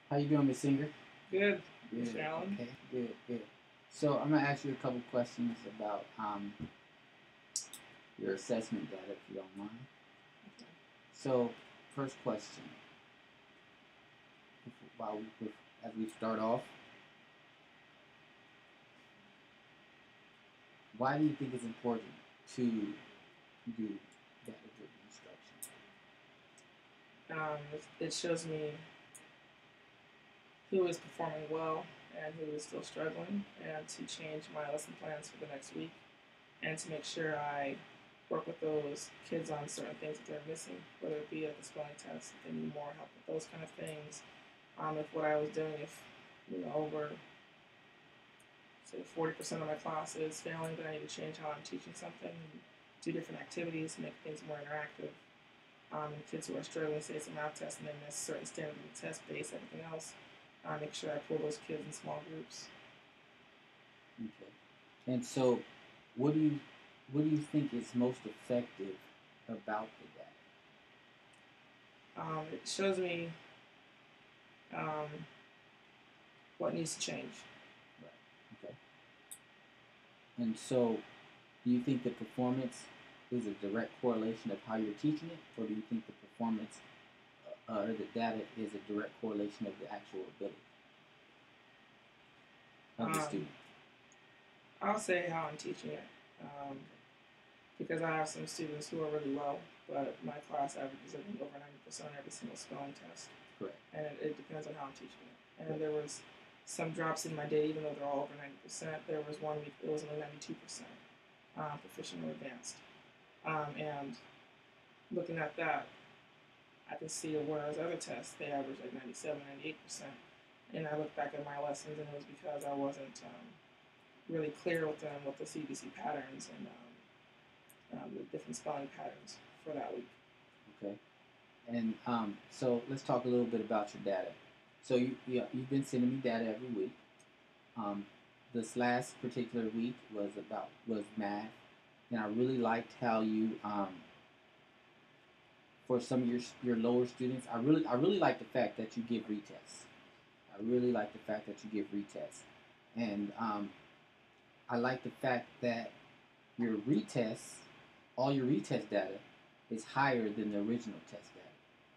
How you doing, Miss Singer? Good, Mr. Good. Allen. Okay. Good. Good. So I'm gonna ask you a couple questions about your assessment data, if you don't mind. So, first question, while as we start off, why do you think it's important to do data-driven instruction? It shows me who is performing well and who is still struggling, and to change my lesson plans for the next week, and to make sure I work with those kids on certain things that they're missing, whether it be at the spelling test, if they need more help with those kind of things. If what I was doing, if over say 40% of my class is failing, then I need to change how I'm teaching something, and do different activities, make things more interactive. And kids who are struggling, say it's a math test and they miss certain standards of the test base, everything else, make sure I pull those kids in small groups. Okay. And so, what do you what do you think is most effective about the data? It shows me um, what needs to change. Right. Okay. And so, do you think the performance is a direct correlation of how you're teaching it, or do you think the performance or the data is a direct correlation of the actual ability of the Um, student? I'll say how I'm teaching it, because I have some students who are really low, but my class averages I think over 90% on every single spelling test. Correct. And it depends on how I'm teaching it. And there was some drops in my data, even though they're all over 90%. There was one week it was only 92% proficient or advanced. And looking at that, I can see whereas other tests they average like 97, 98%. And I look back at my lessons, and it was because I wasn't really clear with them with the CBC patterns and the different spelling patterns for that week. Okay. And so let's talk a little bit about your data. So you've been sending me data every week. Um, this last particular week was math, and I really liked how you for some of your lower students. I really like the fact that you give retests. I really like the fact that you give retests, and I like the fact that your retests, all your retest data, is higher than the original test data,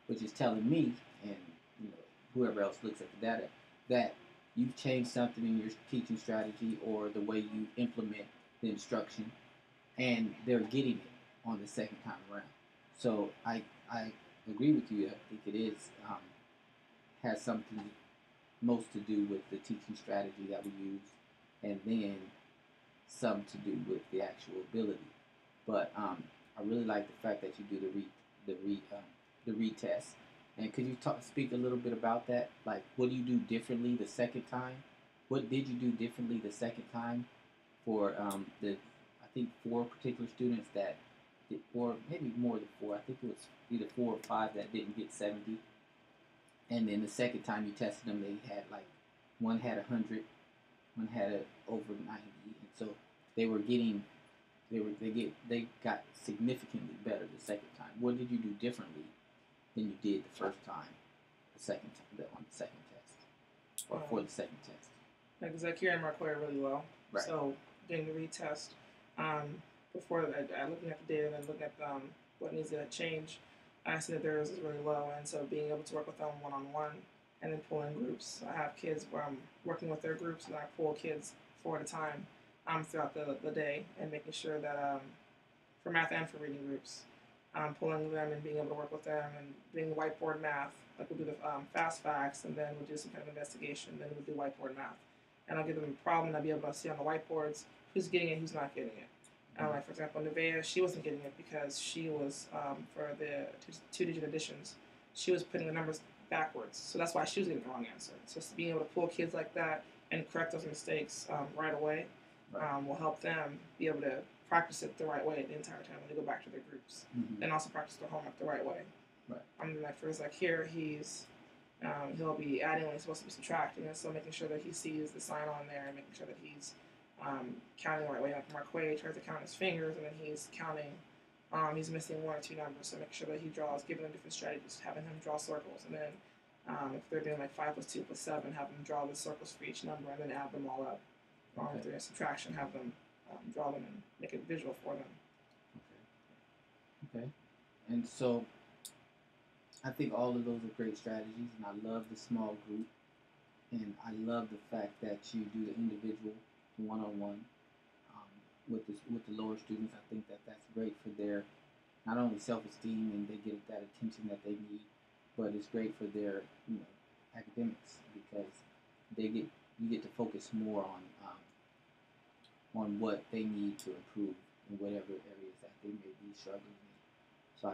which is telling me and you know whoever else looks at the data that you've changed something in your teaching strategy or the way you implement the instruction, and they're getting it on the second time around. So I agree with you. I think it is has something most to do with the teaching strategy that we use, and then some to do with the actual ability. But I really like the fact that you do the re the retest. And could you speak a little bit about that? Like, what do you do differently the second time? What did you do differently the second time for the I think four particular students that did, or maybe more than four. I think it was either four or five that didn't get 70. And then the second time you tested them, they had like one had 100, one had over 90, and so they were getting they got significantly better the second time. What did you do differently than you did the first time, the second time on the second test, or for the second test? Because I carry Marquare really well. Right. So doing the retest, before I looking at the data and then looking at what needs to change, I see that theirs is really low, and so being able to work with them one on one, and then pull in groups. I have kids where I'm working with their groups, and I pull kids four at a time throughout the day, and making sure that for math and for reading groups, pulling them and being able to work with them and doing whiteboard math. Like we'll do the fast facts, and then we'll do some kind of investigation, then we'll do whiteboard math. And I'll give them a problem, and I'll be able to see on the whiteboards who's getting it, who's not getting it. Like for example, Nevaeh, she wasn't getting it because she was for the two-digit additions, she was putting the numbers backwards, so that's why she was getting the wrong answer. So being able to pull kids like that and correct those mistakes right away will help them be able to practice it the right way the entire time when they go back to their groups, and also practice their homework the right way. Like for like here, he'll be adding when he's supposed to be subtracting, and so making sure that he sees the sign on there and making sure that he's counting the right way. Like Marquay tries to count his fingers, and then he's counting. He's missing one or two numbers, so make sure that he draws, giving him different strategies, having him draw circles, and then If they're doing like 5 plus 2 plus 7, have them draw the circles for each number and then add them all up. Or if they're doing subtraction, have them draw them and make it visual for them. Okay. And so I think all of those are great strategies, and I love the small group, and I love the fact that you do the individual one-on-one with the lower students. I think that that's great for their not only self-esteem and they get that attention that they need, but it's great for their academics because you get to focus more on what they need to improve in whatever areas that they may be struggling in. So I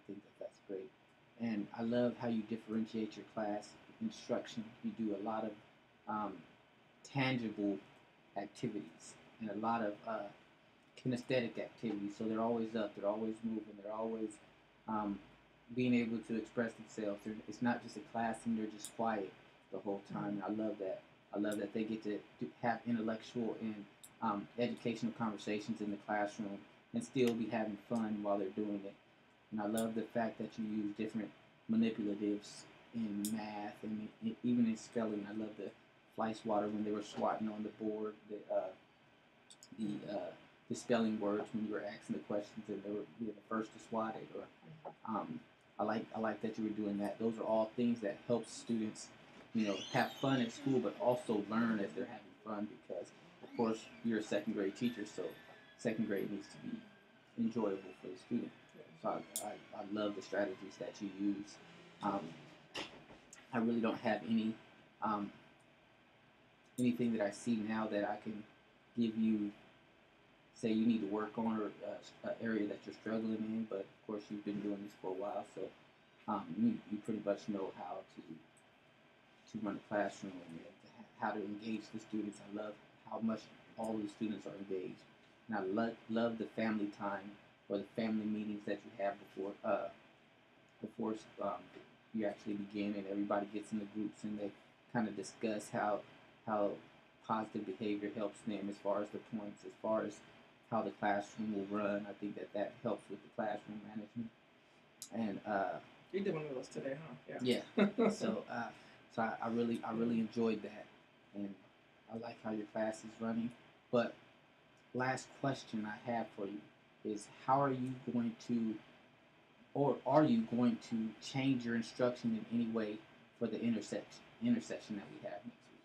think that that's great. And I love how you differentiate your class instruction. You do a lot of tangible activities and a lot of kinesthetic activities. So they're always up, they're always moving, they're always being able to express themselves. It's not just a class and they're just quiet the whole time. I love that. I love that they get to have intellectual and educational conversations in the classroom and still be having fun while they're doing it. And I love the fact that you use different manipulatives in math and even in spelling. I love the fly swatter when they were swatting on the board, the spelling words when you were asking the questions and they were being the first to swat it. Or I like that you were doing that. Those are all things that help students, have fun at school, but also learn as they're having fun because, of course, you're a second grade teacher, so second grade needs to be enjoyable for the student. So I love the strategies that you use. I really don't have anything that I see now that I can give you, say you need to work on or an area that you're struggling in, but of course you've been doing this for a while, so you pretty much know how to run a classroom and how to engage the students. I love how much all of the students are engaged. And I love the family time or the family meetings that you have before you actually begin, and everybody gets in the groups and they kind of discuss how positive behavior helps them as far as the points, as far as how the classroom will run. I think that helps with the classroom management. And you did one of those today, huh? Yeah. So I really enjoyed that, and I like how your class is running. But last question I have for you is how are you going to, or are you going to change your instruction in any way for the intersection that we have next week?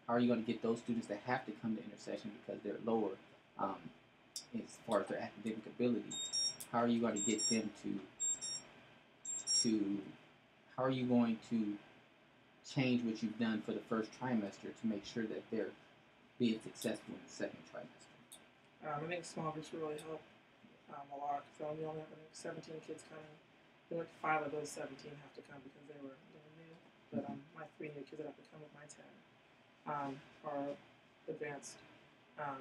How are you going to get those students that have to come to intersection because they're lower as far as their academic ability? How are you going to get them how are you going to change what you've done for the first trimester to make sure that they're being successful in the second trimester? I think small groups really help a lot. So we only have 17 kids coming. I feel like 5 of those 17 have to come because they were new. But my 3 new kids that have to come with my 10 are advanced.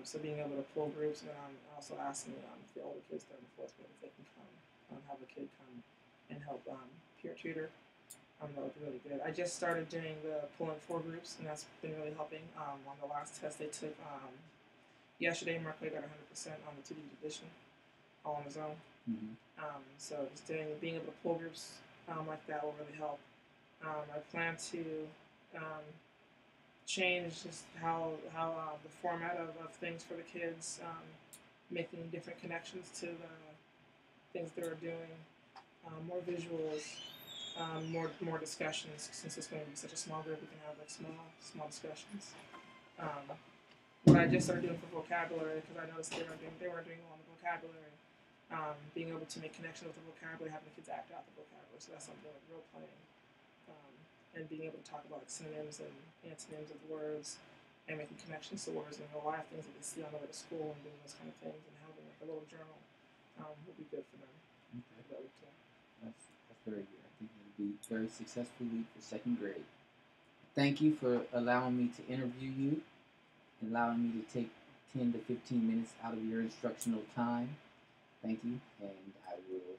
So being able to pull groups, and I'm also asking the older kids, 3rd and 4th grade, if they can come, have a kid come and help peer tutor. That would be really good. I just started doing the pulling 4 groups, and that's been really helping. On the last test they took yesterday, Markley got 100% on the 2D division, all on his own. So just being able to pull groups like that will really help. I plan to change just how the format of things for the kids, making different connections to the things they're doing, more visuals, more discussions. Since it's going to be such a small group, we can have like small discussions. What I just started doing for vocabulary, because I noticed they weren't doing well on the vocabulary, being able to make connections with the vocabulary, having the kids act out the vocabulary. So that's something like role playing. And being able to talk about like, synonyms and antonyms of words and making connections to words and a lot of things that they see on the way to school and doing those kind of things and having like a little journal will be good for them. Okay. That's very good. I think it'll be a very successful week for second grade. Thank you for allowing me to interview you and allowing me to take 10 to 15 minutes out of your instructional time. Thank you, and I will